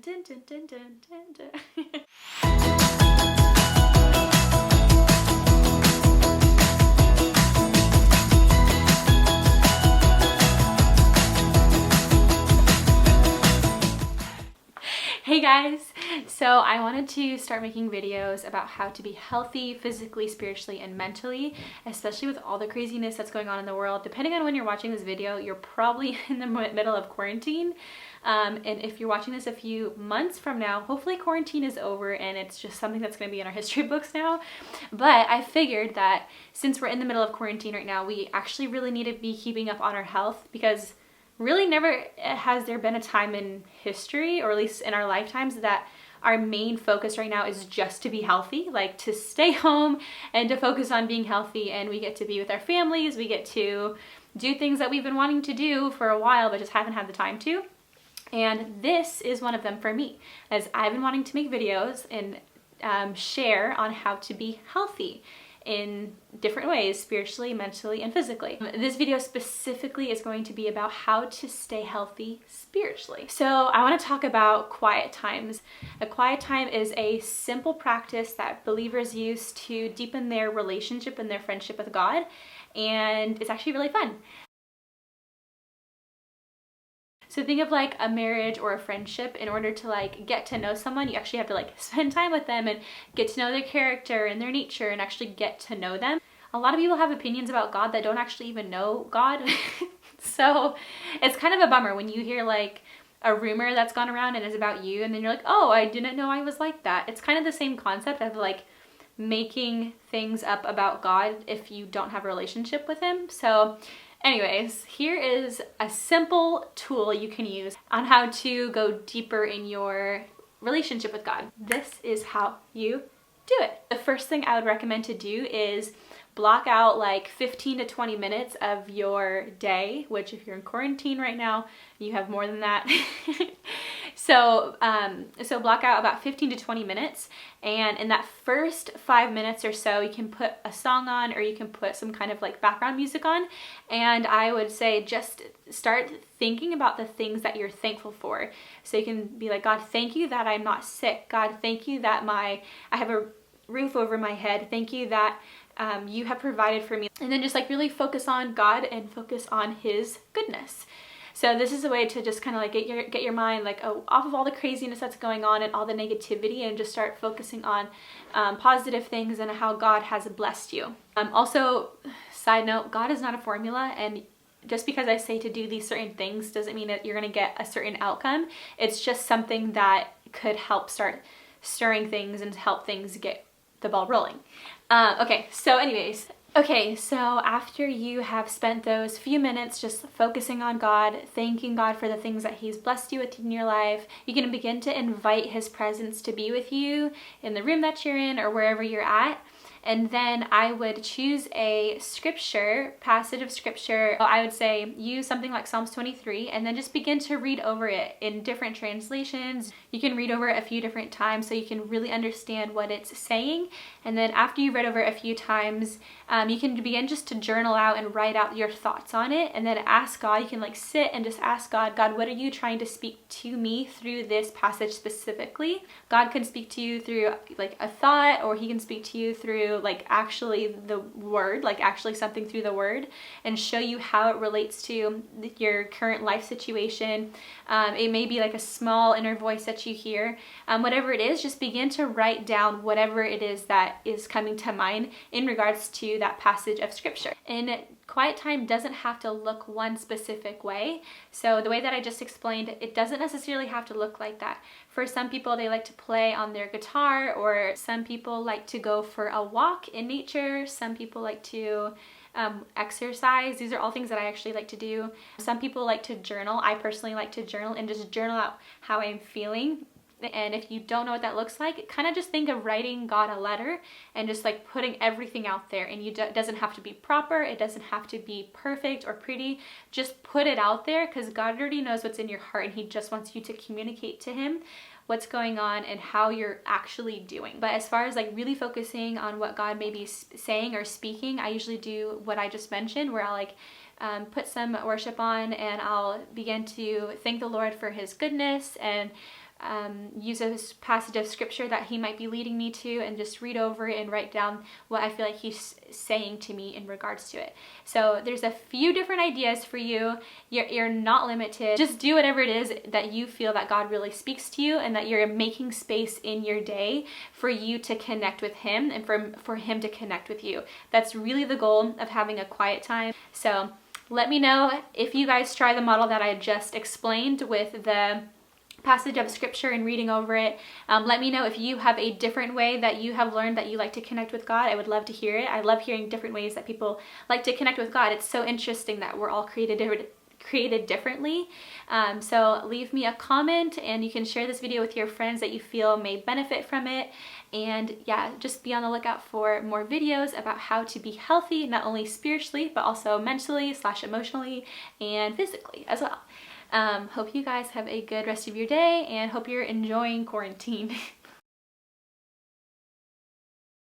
Dun, dun, dun, dun, dun, dun. Hey guys! So I wanted to start making videos about how to be healthy physically, spiritually, and mentally, especially with all the craziness that's going on in the world. Depending on when you're watching this video, you're probably in the middle of quarantine. And if you're watching this a few months from now, hopefully quarantine is over and it's just something that's going to be in our history books now. But I figured that since we're in the middle of quarantine right now, we actually really need to be keeping up on our health, because really never has there been a time in history, or at least in our lifetimes, that our main focus right now is just to be healthy, like to stay home and to focus on being healthy, and we get to be with our families, we get to do things that we've been wanting to do for a while but just haven't had the time to. And this is one of them for me, as I've been wanting to make videos and share on how to be healthy in different ways, spiritually, mentally, and physically. This video specifically is going to be about how to stay healthy spiritually. So I want to talk about quiet times. A quiet time is a simple practice that believers use to deepen their relationship and their friendship with God, and it's actually really fun. So think of like a marriage or a friendship. In order to like get to know someone, you actually have to like spend time with them and get to know their character and their nature and actually get to know them. A lot of people have opinions about God that don't actually even know God. So it's kind of a bummer when you hear like a rumor that's gone around and is about you, and then you're like, oh, I didn't know I was like that. It's kind of the same concept of like making things up about God if you don't have a relationship with him. So anyways, here is a simple tool you can use on how to go deeper in your relationship with God. This is how you do it. The first thing I would recommend to do is block out like 15 to 20 minutes of your day, which if you're in quarantine right now, you have more than that. So block out about 15 to 20 minutes, and in that first 5 minutes or so, you can put a song on, or you can put some kind of like background music on, and I would say just start thinking about the things that you're thankful for. So you can be like, God, thank you that I'm not sick. God, thank you that I have a roof over my head. Thank you that you have provided for me. And then just like really focus on God and focus on his goodness. So this is a way to just kind of like get your mind like off of all the craziness that's going on and all the negativity, and just start focusing on positive things and how God has blessed you. Also, side note, God is not a formula, and just because I say to do these certain things doesn't mean that you're going to get a certain outcome. It's just something that could help start stirring things and help things get the ball rolling. Okay, so after you have spent those few minutes just focusing on God, thanking God for the things that he's blessed you with in your life, you can begin to invite his presence to be with you in the room that you're in or wherever you're at. And then I would choose a passage of scripture. I would say use something like Psalms 23, and then just begin to read over it in different translations. You can read over it a few different times so you can really understand what it's saying. And then after you've read over it a few times, you can begin just to journal out and write out your thoughts on it, and then ask God. You can like sit and just ask God, what are you trying to speak to me through this passage specifically? God can speak to you through like a thought, or he can speak to you through like actually the word, like actually something through the word, and show you how it relates to your current life situation. It may be like a small inner voice that you hear. Whatever it is, just begin to write down whatever it is that is coming to mind in regards to that passage of scripture. And quiet time doesn't have to look one specific way. So the way that I just explained, it doesn't necessarily have to look like that. For some people, they like to play on their guitar, or some people like to go for a walk in nature. Some people like to exercise. These are all things that I actually like to do. Some people like to journal. I personally like to journal and just journal out how I'm feeling. And if you don't know what that looks like, kind of just think of writing God a letter and just like putting everything out there. And it doesn't have to be proper. It doesn't have to be perfect or pretty. Just put it out there, because God already knows what's in your heart, and he just wants you to communicate to him what's going on and how you're actually doing. But as far as like really focusing on what God may be saying or speaking, I usually do what I just mentioned, where I'll like put some worship on and I'll begin to thank the Lord for his goodness and use a passage of scripture that he might be leading me to and just read over it and write down what I feel like he's saying to me in regards to it. So there's a few different ideas for you. You're not limited. Just do whatever it is that you feel that God really speaks to you, and that you're making space in your day for you to connect with him and for him to connect with you. That's really the goal of having a quiet time. So let me know if you guys try the model that I just explained with the passage of scripture and reading over it. Let me know if you have a different way that you have learned that you like to connect with God. I would love to hear it. I love hearing different ways that people like to connect with God. It's so interesting that we're all created differently. So leave me a comment, and you can share this video with your friends that you feel may benefit from it. And yeah, just be on the lookout for more videos about how to be healthy, not only spiritually, but also mentally / emotionally and physically as well. Hope you guys have a good rest of your day, and hope you're enjoying quarantine.